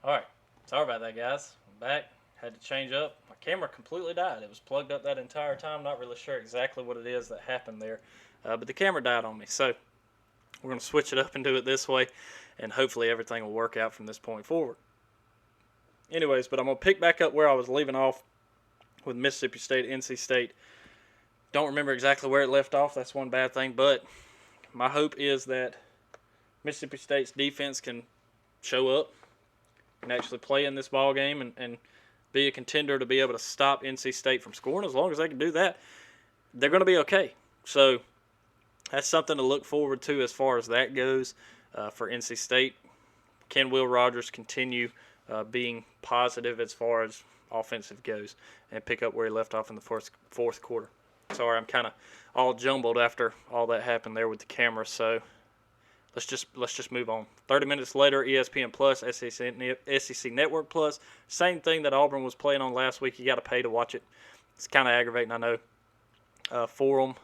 Alright, sorry about that, guys. I'm back. Had to change up. My camera completely died. It was plugged up that entire time. Not really sure exactly what it is that happened there. But the camera died on me. So we're going to switch it up and do it this way. And hopefully everything will work out from this point forward. Anyways, but I'm going to pick back up where I was leaving off with Mississippi State, NC State. Don't remember exactly where it left off. That's one bad thing. But my hope is that Mississippi State's defense can show up and actually play in this ball game and be a contender to be able to stop NC State from scoring. As long as they can do that, they're going to be okay. So that's something to look forward to as far as that goes for NC State. Can Will Rogers continue being positive as far as offensive goes and pick up where he left off in the fourth quarter? Sorry, I'm kind of all jumbled after all that happened there with the camera. So let's just move on. 30 minutes later, ESPN Plus, SEC Network Plus, same thing that Auburn was playing on last week. You got to pay to watch it. It's kind of aggravating, I know, for them.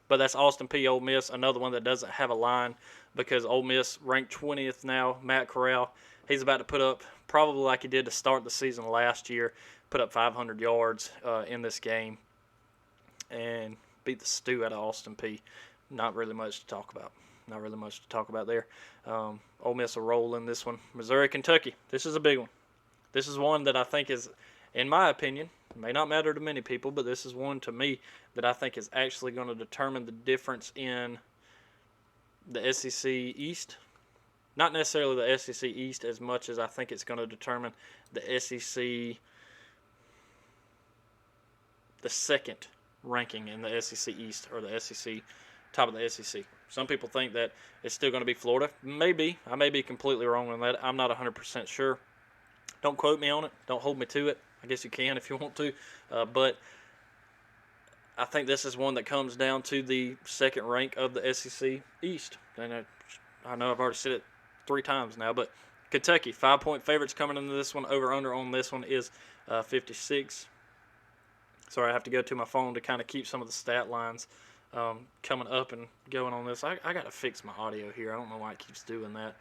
But that's Austin Peay Ole Miss, another one that doesn't have a line because Ole Miss ranked 20th now. Matt Corral, he's about to put up, probably like he did to start the season last year, put up 500 yards in this game and beat the stew out of Austin Peay. Not really much to talk about. Not really much to talk about there. Ole Miss will roll in this one. Missouri, Kentucky. This is a big one. This is one that I think is, in my opinion, may not matter to many people, but this is one to me that I think is actually going to determine the difference in the SEC East. Not necessarily the SEC East as much as I think it's going to determine the SEC, the second ranking in the SEC East or the SEC, top of the SEC. Some people think that it's still going to be Florida. Maybe. I may be completely wrong on that. I'm not 100% sure. Don't quote me on it. Don't hold me to it. I guess you can if you want to. But I think this is one that comes down to the second rank of the SEC East. And I know I've already said it 3 times now, but Kentucky, 5-point favorites coming into this one. Over-under on this one is 56. Sorry, I have to go to my phone to kind of keep some of the stat lines coming up and going on this. I got to fix my audio here. I don't know why it keeps doing that.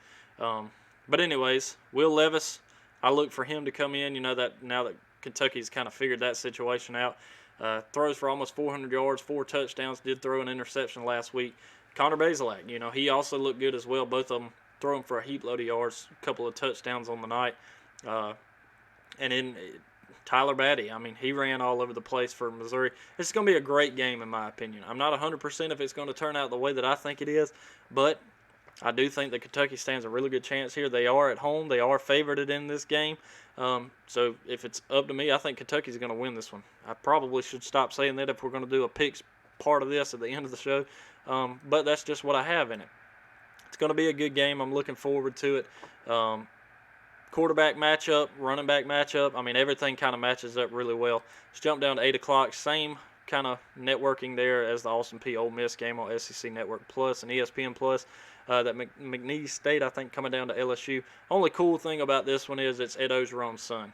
But anyways, Will Levis, I look for him to come in. You know that now that Kentucky's kind of figured that situation out. Throws for almost 400 yards, 4 touchdowns. Did throw an interception last week. Connor Bazelak, he also looked good as well. Both of them throwing for a heap load of yards, a couple of touchdowns on the night. And then Tyler Batty, he ran all over the place for Missouri. It's going to be a great game in my opinion. I'm not 100% if it's going to turn out the way that I think it is, but I do think that Kentucky stands a really good chance here. They are at home. They are favored in this game. So if it's up to me, I think Kentucky's going to win this one. I probably should stop saying that if we're going to do a picks part of this at the end of the show. But that's just what I have in it. It's going to be a good game. I'm looking forward to it. Quarterback matchup, running back matchup. Everything kind of matches up really well. Let's jump down to 8 o'clock. Same kind of networking there as the Austin Peay Ole Miss game on SEC Network Plus and ESPN Plus. That McNeese State, I think, coming down to LSU. Only cool thing about this one is it's Ed Ogeron's son.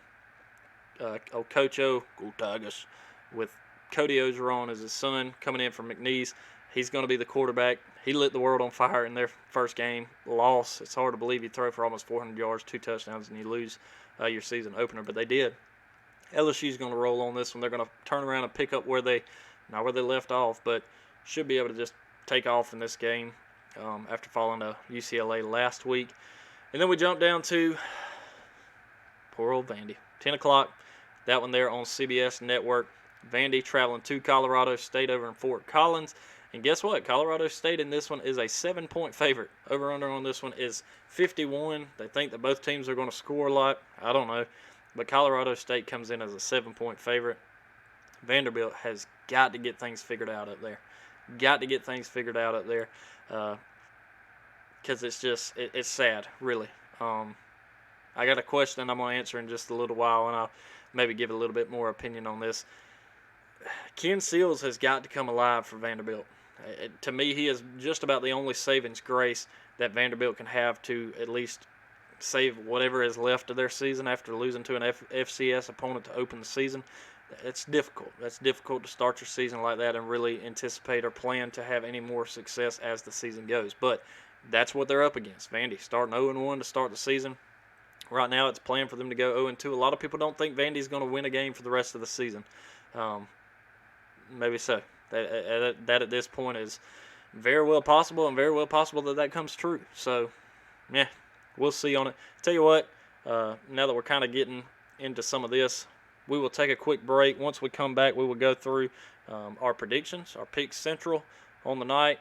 Coach O, go Tigers, with Cody Ogeron as his son coming in from McNeese. He's going to be the quarterback. He lit the world on fire in their first game. Loss. It's hard to believe you throw for almost 400 yards, 2 touchdowns, and you lose your season opener, but they did. LSU's going to roll on this one. They're going to turn around and pick up not where they left off, but should be able to just take off in this game after falling to UCLA last week. And then we jump down to poor old Vandy. 10 o'clock, that one there on CBS Network. Vandy traveling to Colorado State over in Fort Collins. And guess what? Colorado State in this one is a 7-point favorite. Over-under on this one is 51. They think that both teams are going to score a lot. I don't know. But Colorado State comes in as a 7-point favorite. Vanderbilt has got to get things figured out up there. Got to get things figured out up there. Because it's sad, really. I got a question I'm going to answer in just a little while, and I'll maybe give a little bit more opinion on this. Ken Seals has got to come alive for Vanderbilt. To me, he is just about the only saving grace that Vanderbilt can have to at least save whatever is left of their season after losing to an FCS opponent to open the season. It's difficult. That's difficult to start your season like that and really anticipate or plan to have any more success as the season goes. But that's what they're up against. Vandy starting 0-1 to start the season. Right now, it's planned for them to go 0-2. A lot of people don't think Vandy's going to win a game for the rest of the season. Maybe so. That at this point is very well possible, and very well possible that comes true. So, yeah, we'll see on it. Tell you what, now that we're kind of getting into some of this, we will take a quick break. Once we come back, we will go through our predictions, our picks central on the night,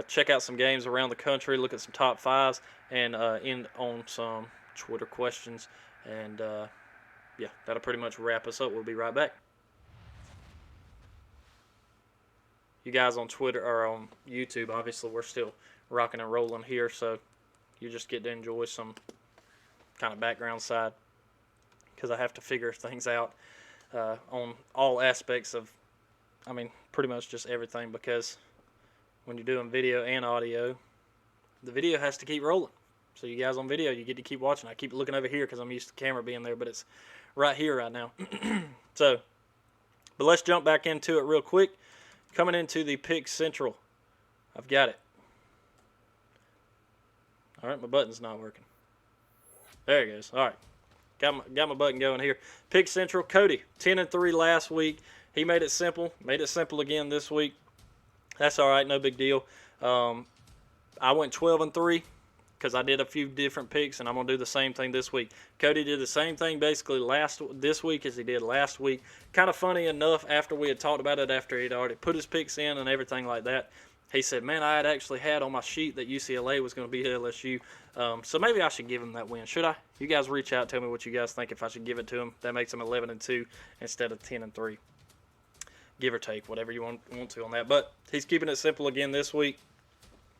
check out some games around the country, look at some top fives, and end on some Twitter questions. And, yeah, that'll pretty much wrap us up. We'll be right back. You guys on Twitter or on YouTube, obviously we're still rocking and rolling here, so you just get to enjoy some kind of background side because I have to figure things out on all aspects of, pretty much just everything, because when you're doing video and audio, the video has to keep rolling. So you guys on video, you get to keep watching. I keep looking over here because I'm used to the camera being there, but it's right here right now. But let's jump back into it real quick. Coming into the Pick Central. I've got it. All right, my button's not working. There it goes. All right. Got my button going here. Pick Central, Cody, 10-3 last week. He made it simple. Made it simple again this week. That's all right. No big deal. I went 12-3 because I did a few different picks, and I'm going to do the same thing this week. Cody did the same thing basically this week as he did last week. Kind of funny enough, after we had talked about it, after he'd already put his picks in and everything like that, he said, man, I had actually had on my sheet that UCLA was going to beat LSU, so maybe I should give him that win. Should I? You guys reach out, tell me what you guys think if I should give it to him. That makes him 11-2 instead of 10-3. Give or take, whatever you want to on that. But he's keeping it simple again this week.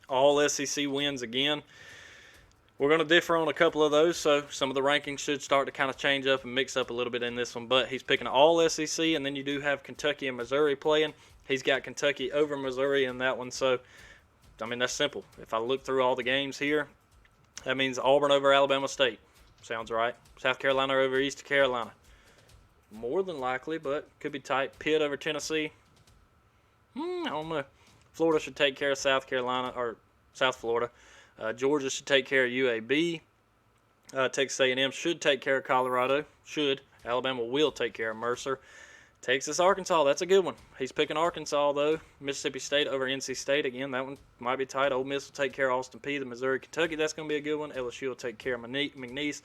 All SEC wins again. We're going to differ on a couple of those, so some of the rankings should start to kind of change up and mix up a little bit in this one. But he's picking all SEC, and then you do have Kentucky and Missouri playing. He's got Kentucky over Missouri in that one. So, that's simple. If I look through all the games here, that means Auburn over Alabama State. Sounds right. South Carolina over East Carolina. More than likely, but could be tight. Pitt over Tennessee. I don't know. Florida should take care of South Carolina, or South Florida. Georgia should take care of UAB. Texas A&M should take care of Colorado. Should. Alabama will take care of Mercer. Texas, Arkansas, that's a good one. He's picking Arkansas, though. Mississippi State over NC State. Again, that one might be tight. Ole Miss will take care of Austin Peay. The Missouri, Kentucky, that's going to be a good one. LSU will take care of McNeese.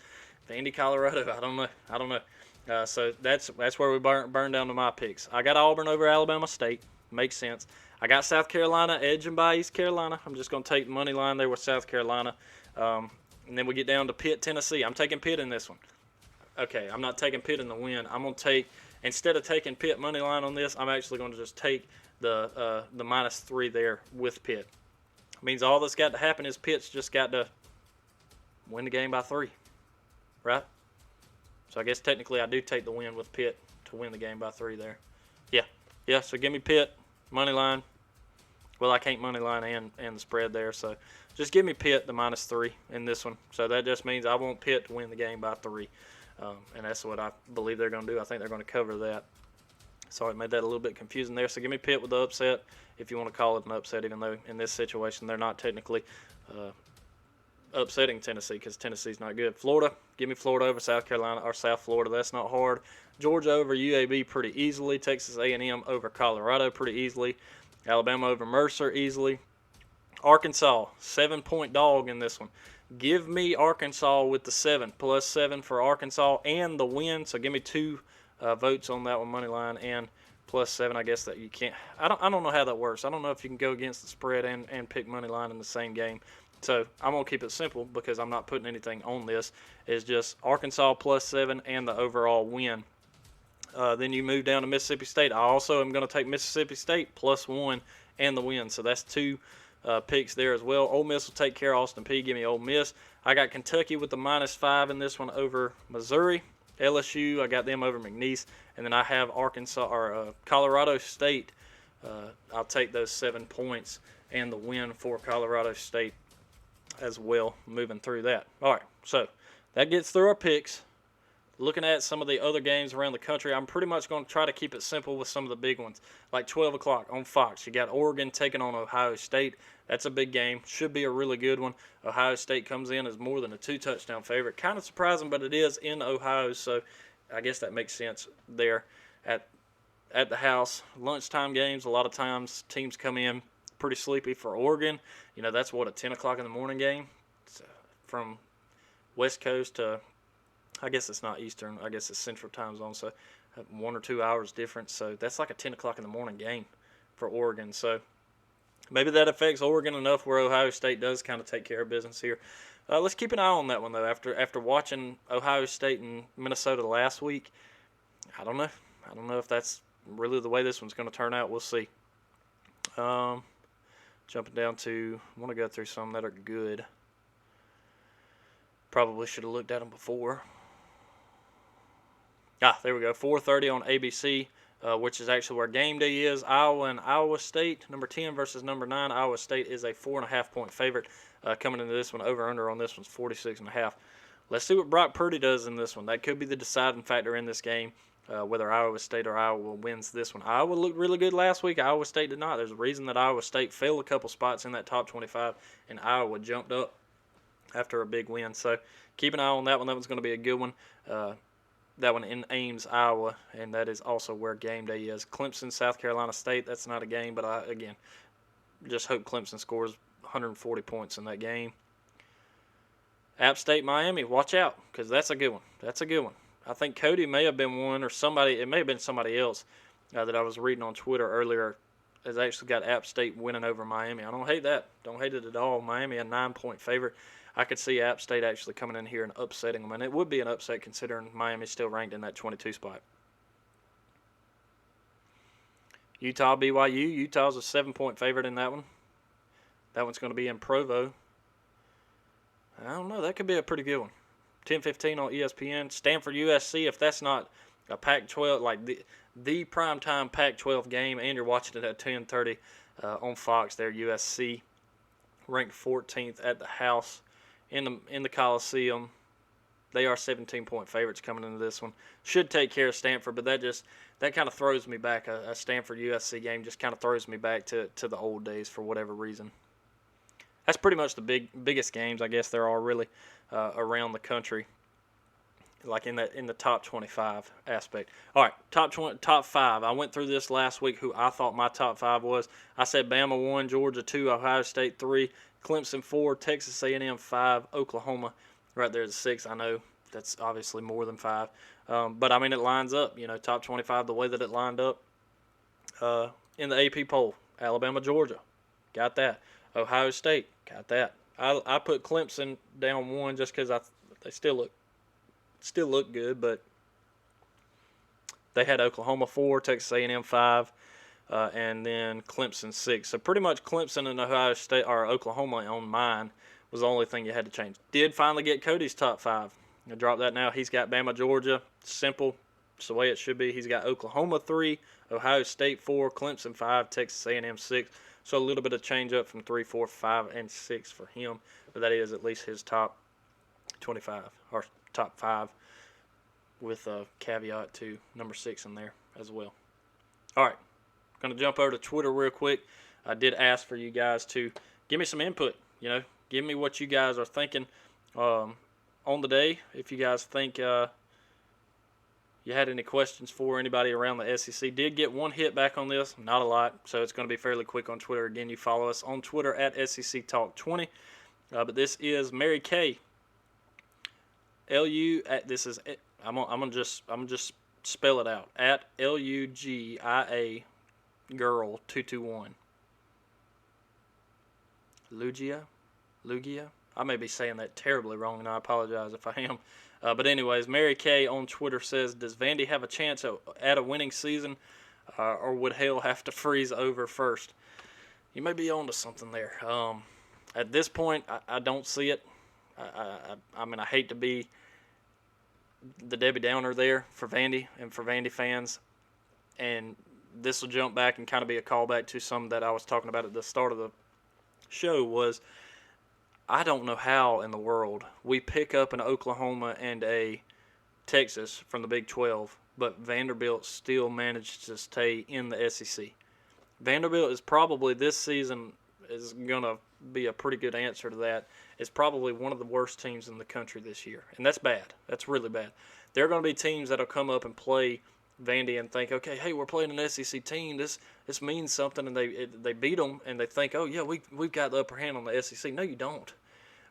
Vandy, Colorado, I don't know. So that's where we burn down to my picks. I got Auburn over Alabama State. Makes sense. I got South Carolina edging by East Carolina. I'm just going to take the money line there with South Carolina. And then we get down to Pitt, Tennessee. I'm taking Pitt in this one. Okay, I'm not taking Pitt in the win. I'm going to take, instead of taking Pitt money line on this, I'm actually going to just take the -3 there with Pitt. It means all that's got to happen is Pitt's just got to win the game by 3, right? So I guess technically I do take the win with Pitt to win the game by 3 there. Yeah, so give me Pitt, money line. Well, I can't money line and the spread there, so just give me Pitt, the -3 in this one. So that just means I want Pitt to win the game by 3, and that's what I believe they're going to do. I think they're going to cover that. Sorry, I made that a little bit confusing there. So give me Pitt with the upset, if you want to call it an upset, even though in this situation they're not technically upsetting Tennessee because Tennessee's not good. Florida, give me Florida over South Carolina or South Florida. That's not hard. Georgia over UAB pretty easily. Texas A&M over Colorado pretty easily. Alabama over Mercer easily. Arkansas, 7-point dog in this one. Give me Arkansas with the 7, +7 for Arkansas and the win. So give me 2 votes on that one, money line and +7. I guess that you can't. I don't know how that works. I don't know if you can go against the spread and pick money line in the same game. So I'm going to keep it simple because I'm not putting anything on this. It's just Arkansas +7 and the overall win. Then you move down to Mississippi State. I also am going to take Mississippi State +1 and the win. So that's 2 picks there as well. Ole Miss will take care of Austin Peay. Give me Ole Miss. I got Kentucky with the -5 in this one over Missouri. LSU, I got them over McNeese. And then I have Arkansas or Colorado State. I'll take those 7 points and the win for Colorado State as well, moving through that. All right, so that gets through our picks. looking at some of the other games around the country, I'm pretty much going to try to keep it simple with some of the big ones. Like 12 o'clock on Fox, you got Oregon taking on Ohio State. That's a big game. Should be a really good one. Ohio State comes in as more than a 2-touchdown favorite. Kind of surprising, but it is in Ohio, so I guess that makes sense there at the house. Lunchtime games, a lot of times teams come in pretty sleepy for Oregon. That's what, a 10 o'clock in the morning game? From West Coast to, I guess it's not Eastern, I guess it's Central time zone, so 1 or 2 hours difference. So that's like a 10 o'clock in the morning game for Oregon. So maybe that affects Oregon enough where Ohio State does kind of take care of business here. Let's keep an eye on that one, though. After watching Ohio State and Minnesota last week, I don't know. I don't know if that's really the way this one's going to turn out. We'll see. Jumping down to, I want to go through some that are good. Probably should have looked at them before. There we go. 4:30 on ABC, which is actually where game day is. Iowa and Iowa State, number 10 versus number 9. Iowa State is a 4.5-point favorite. Coming into this one, over-under on this one's 46.5. Let's see what Brock Purdy does in this one. That could be the deciding factor in this game, whether Iowa State or Iowa wins this one. Iowa looked really good last week. Iowa State did not. There's a reason that Iowa State fell a couple spots in that top 25, and Iowa jumped up after a big win. So keep an eye on that one. That one's going to be a good one. That one in Ames, Iowa, and that is also where game day is. Clemson, South Carolina State, that's not a game, but I, again, just hope Clemson scores 140 points in that game. App State, Miami, watch out, because that's a good one. That's a good one. I think Cody may have been one, or somebody, it may have been somebody else that I was reading on Twitter earlier, has actually got App State winning over Miami. I don't hate that. Don't hate it at all. Miami, a 9-point favorite. I could see App State actually coming in here and upsetting them, and it would be an upset considering Miami's still ranked in that 22 spot. Utah, BYU. Utah's a 7-point favorite in that one. That one's going to be in Provo. I don't know. That could be a pretty good one. 10:15 on ESPN. Stanford, USC. If that's not a Pac-12, like the primetime Pac-12 game, and you're watching it at 10:30 on Fox, there, USC ranked 14th at the house in the Coliseum. They are 17-point favorites coming into this one. Should take care of Stanford, but that kind of throws me back. A Stanford USC game just kind of throws me back to the old days for whatever reason. That's pretty much the biggest games I guess there are really around the country, like in the top 25 aspect. All right, top 5. I went through this last week. Who I thought my top 5 was. I said Bama 1, Georgia 2, Ohio State 3, Clemson 4, Texas A&M 5, Oklahoma right there at 6. I know that's obviously more than 5, but I mean it lines up. Top 25 the way that it lined up in the AP poll. Alabama, Georgia, got that. Ohio State, got that. I put Clemson down 1 just because they still look good, but they had Oklahoma 4, Texas A&M 5, and then Clemson 6. So pretty much Clemson and Ohio State or Oklahoma on mine was the only thing you had to change. Did finally get Cody's top 5. I dropped that now. He's got Bama, Georgia. Simple. It's the way it should be. He's got Oklahoma 3, Ohio State 4, Clemson 5, Texas A&M 6. So a little bit of change up from 3, 4, 5, and 6 for him. But that is at least his top 25 or top 5 with a caveat to number 6 in there as well. All right. Going to jump over to Twitter real quick. I did ask for you guys to give me some input. Give me what you guys are thinking on the day. If you guys think you had any questions for anybody around the SEC. Did get one hit back on this, not a lot, so it's going to be fairly quick on Twitter. Again, you follow us on Twitter at SEC Talk 20. But this is Mary Kay. This is I'm gonna just spell it out at LUGIA girl 221. Lugia. I may be saying that terribly wrong, and I apologize if I am. But anyways, Mary Kay on Twitter says, does Vandy have a chance at a winning season, or would hell have to freeze over first? You may be on to something there. At this point, I don't see it. I mean, I hate to be the Debbie Downer there for Vandy and for Vandy fans. And this will jump back and kind of be a callback to some that I was talking about at the start of the show was I don't know how in the world we pick up an Oklahoma and a Texas from the Big 12, but Vanderbilt still managed to stay in the SEC. Vanderbilt is probably this season is going to be a pretty good answer to that. It's probably one of the worst teams in the country this year, and that's bad. That's really bad. There are going to be teams that will come up and play Vandy and think, okay, hey, we're playing an SEC team. This means something, and they beat them, and they think, oh yeah, we've got the upper hand on the SEC. No, you don't,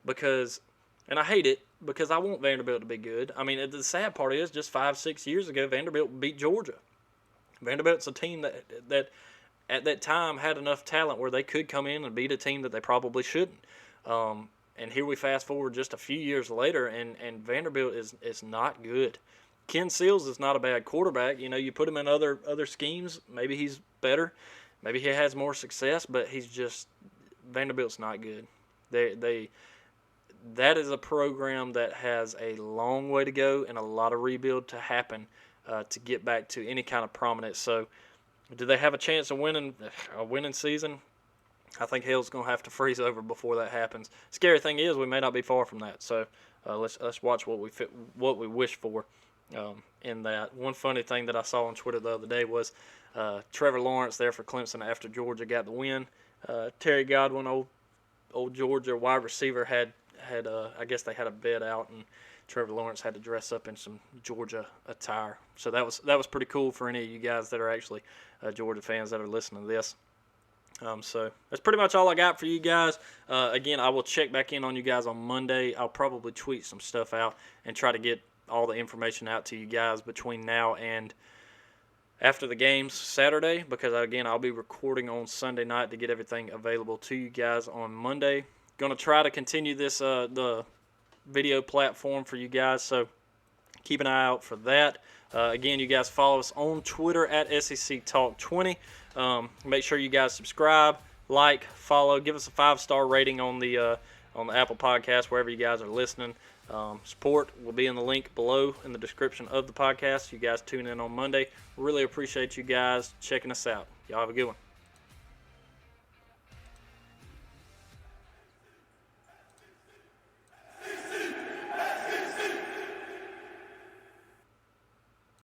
because, and I hate it because I want Vanderbilt to be good. I mean, the sad part is just 5-6 years ago, Vanderbilt beat Georgia. Vanderbilt's a team that at that time had enough talent where they could come in and beat a team that they probably shouldn't. And here we fast forward just a few years later, and Vanderbilt is not good. Ken Seals is not a bad quarterback. You know, you put him in other schemes, maybe he's better, maybe he has more success, but he's just Vanderbilt's not good. That is a program that has a long way to go and a lot of rebuild to happen to get back to any kind of prominence. So, do they have a chance of winning a winning season? I think hell's going to have to freeze over before that happens. Scary thing is we may not be far from that. So let's watch what we wish for in that. One funny thing that I saw on Twitter the other day was Trevor Lawrence there for Clemson after Georgia got the win. Terry Godwin, old Georgia wide receiver, had I guess they had a bet out, and Trevor Lawrence had to dress up in some Georgia attire. So that was pretty cool for any of you guys that are actually Georgia fans that are listening to this. So that's pretty much all I got for you guys. Again, I will check back in on you guys on Monday. I'll probably tweet some stuff out and try to get all the information out to you guys between now and after the games Saturday, because, again, I'll be recording on Sunday night to get everything available to you guys on Monday. Going to try to continue this the video platform for you guys, so keep an eye out for that. Again, you guys follow us on Twitter at SEC Talk 20. Make sure you guys subscribe, like, follow, give us a 5-star rating on the Apple Podcast, wherever you guys are listening. Support will be in the link below in the description of the podcast. You guys tune in on Monday. Really appreciate you guys checking us out. Y'all have a good one.